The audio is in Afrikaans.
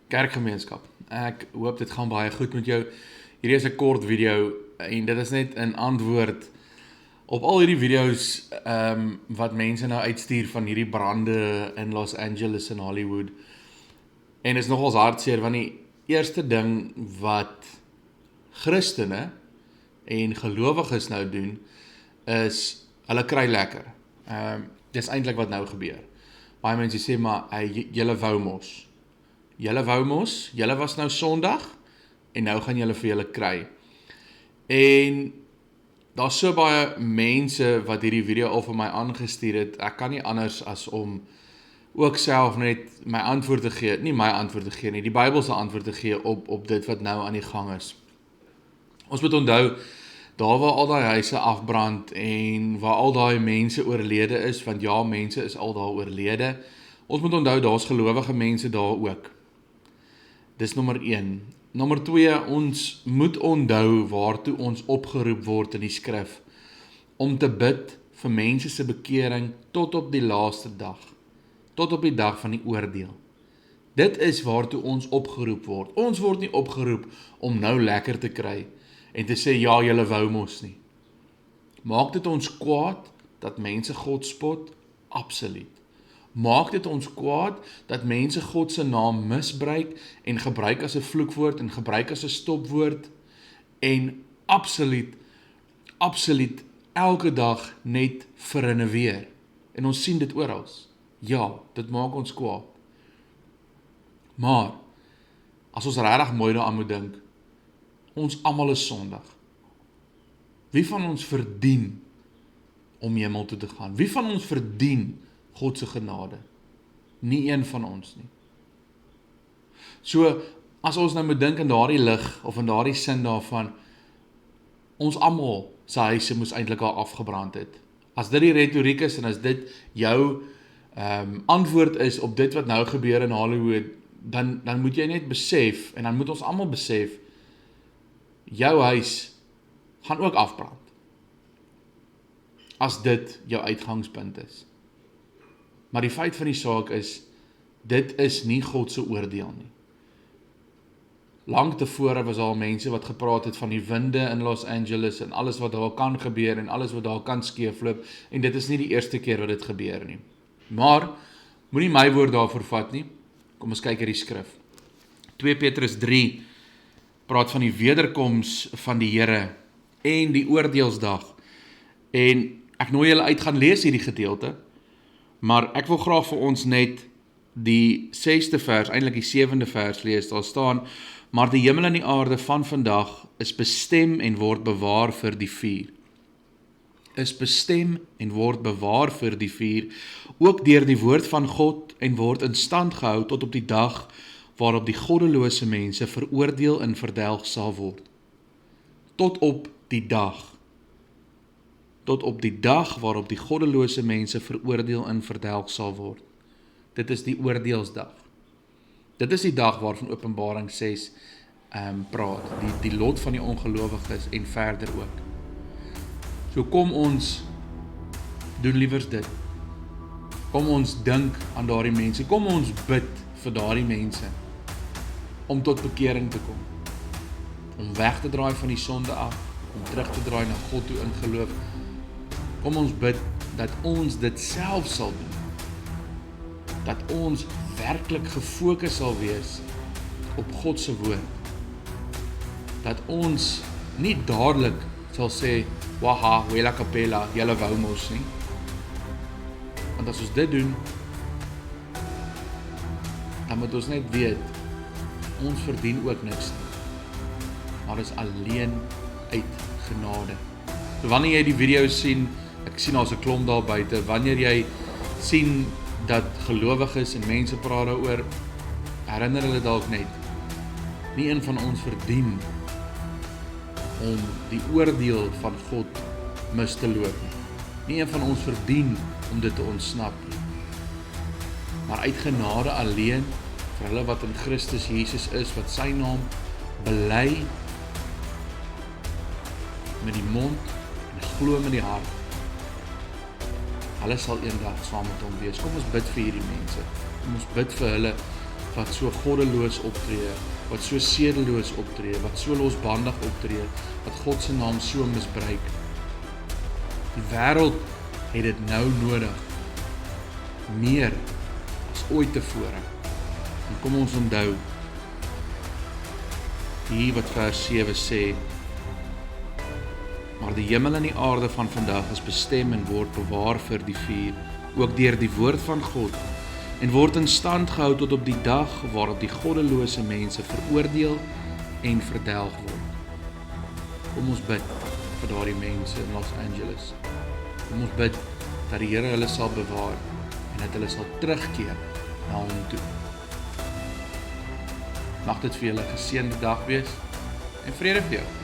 Kerkgemeenskap, ek hoop dit gaan baie goed met jou. Hierdie is 'n kort video en dit is net 'n antwoord op al hierdie video's wat mense nou uitstuur van hierdie brande in Los Angeles en Hollywood. En is nogals hartseer, want die eerste ding wat Christene en gelowiges nou doen, is hulle kry lekker. Dis eintlik wat nou gebeur. Baie mense sê, maar julle wou mos. Julle was nou Sondag, en nou gaan julle vir julle kry. En daar's so baie mense wat hierdie video al vir my aangestuur het, ek kan nie anders as om ook self net my antwoord te gee, nie my antwoord te gee nie, die Bybelse antwoord te gee op dit wat nou aan die gang is. Ons moet onthou, daar waar al die huise afbrand en waar al die mense oorlede is, want ja, mense is al daar oorlede, ons moet onthou, daar's gelowige mense daar ook. Dis nommer 1. Nommer 2, ons moet onthou waartoe ons opgeroep word in die skrif, om te bid vir mense se bekering tot op die laaste dag, tot op die dag van die oordeel. Dit is waartoe ons opgeroep word. Ons word nie opgeroep om nou lekker te kry, en te sê, ja, julle wou mos nie. Maak dit ons kwaad, dat mense God spot? Absoluut. Maak dit ons kwaad, dat mense God se naam misbruik, en gebruik as 'n vloekwoord, en gebruik as 'n stopwoord, en absoluut, elke dag net verinneweer. En ons sien dit oral. Ja, dit maak ons kwaad. Maar, as ons regtig mooi daaraan moet dink, ons almal is sondig. Wie van ons verdien om hemel toe te gaan? Wie van ons verdien God se genade? Nie een van ons nie. So, as ons nou moet dink in daardie lig, of in daardie sin daarvan, ons almal se huise moes eintlik al afgebrand het. As dit die retoriek is, en as dit jou antwoord is op dit wat nou gebeur in Hollywood, dan moet jy net besef, en dan moet ons almal besef, jou huis gaan ook afbrand. As dit jou uitgangspunt is. Maar die feit van die saak is, dit is nie God se oordeel nie. Lang tevore was al mense wat gepraat het van die winde in Los Angeles, en alles wat daar kan gebeur, en alles wat daar kan skeefloop, en dit is nie die eerste keer wat dit gebeur nie. Maar, moenie my woord daarvoor vat nie. Kom ons kyk hier die skrif. 2 Petrus 3 praat van die wederkoms van die Here en die oordeelsdag. En ek nooi julle uit gaan lees hierdie gedeelte, maar ek wil graag vir ons net die 6de vers, eintlik die 7de vers lees. Daar staan, maar die hemel en die aarde van vandag is bestem en word bewaar vir die vuur. Is bestem en word bewaar vir die vuur, ook deur die woord van God, en word in stand gehou tot op die dag waarop die goddelose mense veroordeel en verdelg sal word. Tot op die dag. Tot op die dag waarop die goddelose mense veroordeel en verdelg sal word. Dit is die oordeelsdag. Dit is die dag waarvan Openbaring 6 praat. Die lot van die ongelowiges en verder ook. So kom ons doen liewers dit. Kom ons dink aan daardie mense. Kom ons bid vir daardie mense om tot bekering te kom. Om weg te draai van die sonde af, om terug te draai na God toe in geloof. Kom ons bid dat ons dit self sal doen. Dat ons werklik gefokus sal wees op God se woord. Dat ons nie dadelik sal sê, waha, wela kapela, julle wou mos nie. Want as ons dit doen, dan moet ons net weet, ons verdien ook niks nie. Maar is alleen uit genade. So wanneer jy die video sien, ek sien daar's 'n klomp daar buite, wanneer jy sien dat gelowiges en mense praat daaroor, herinner hulle dalk net, nie een van ons verdien om die oordeel van God mis te loop nie. Nie een van ons verdien om dit te ontsnap nie. Maar uit genade alleen, vir hulle wat in Christus Jesus is, wat sy naam bely met die mond glo met die hart, hulle sal eendag saam met hom wees. Kom ons bid vir hierdie mense. Kom ons bid vir hulle wat so goddeloos optree, wat so sedeloos optree, wat so losbandig optree, wat God se naam so misbruik. Die wêreld het dit nou nodig, meer as ooit tevore. En kom ons onthou, die wat vers 7 sê, maar die hemel en die aarde van vandag is bestem en word bewaar vir die vuur, ook deur die woord van God, en word in stand gehou tot op die dag waarop die goddelose mense veroordeel en verdelg word. Kom ons bid vir daardie mense in Los Angeles. Kom ons bid dat die Here hulle sal bewaar en dat hulle sal terugkeer na hom toe. Mag dit vir julle 'n geseënde dag wees en vrede vir jou.